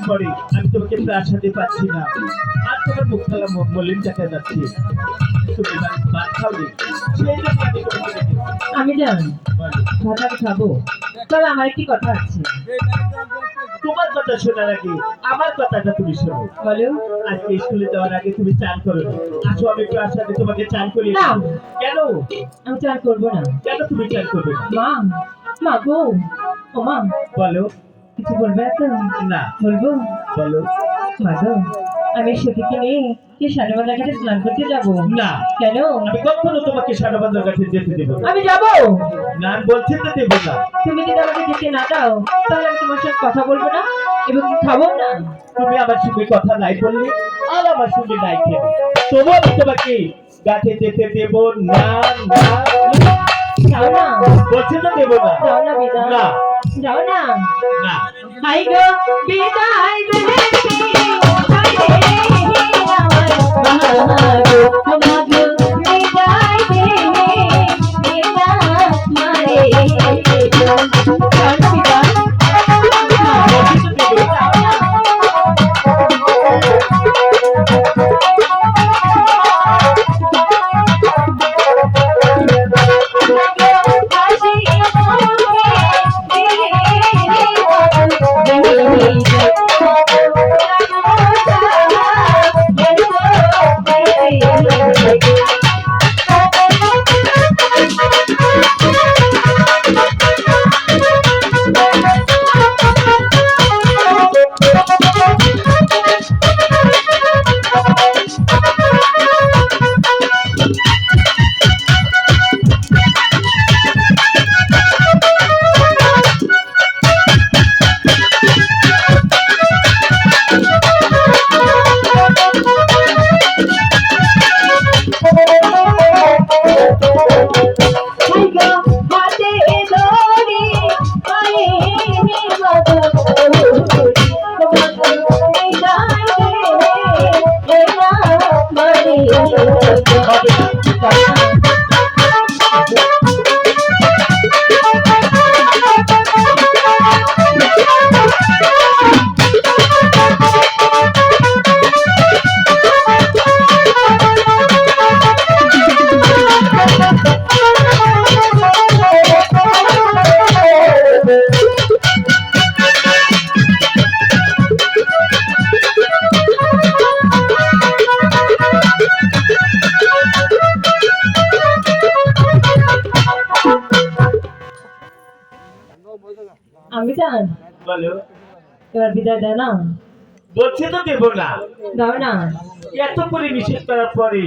পরে আমি তোমাকে প্রাসাদে পাচ্ছি না, আর তোমার মুখখানা মলিন দেখা যাচ্ছে। তুমি ভাত খাওনি, সেই জন্য আমি তোমাকে ডেকেছি। আমি জানি বলো। ভাত আমি খাবো, তবে আমার একটি কথা আছে। তোমার কথা শোনার আগে আমার কথাটা তুমি শোনো। বলো। আজকে স্কুলে যাওয়ার আগে তুমি চান করো না, আসো আমি প্রাসাদে তোমাকে চান করি। না। কেন? আমি চান করবো না। কেন তুমি চান করবে না? মা, মা গো, ও মা, বলো। কিছু বলবে তো? না। বলবো। বলো। মা গো, আমি সখীকে নিয়ে কি সানবাজার ঘাটে স্নান করতে যাবো। না। কেন? আমি কখনো তোমাকে সানবাজার ঘাটে যেতে দেব না। আমি যাবো। না, আমি বলছি তো দেব না। তুমি যদি আমাকে যেতে না দাও, তাহলে আমি তোমার সাথে কথা বলবো না এবং খাবো না। তুমি আমার সঙ্গে কথা নাই বললে আর আমার সঙ্গে নাই খেলে, তবু আমি তোমাকে ঘাটে যেতে দেব না। না, যাও না। বলছি তো দেব না। যাও না বিদায়। না। যাও না। না। হাই গো বিদায় দেবে হাই রে আমার মাগো মাগো বিদায় দেবে বিদায় মারে কোন বিদায় বলছি তো দেব না। আমি জান। বলো। এবার বিদায় দেয় না। বলছি তো দেব না। দাও না। এত করে নিষেধ করার পরে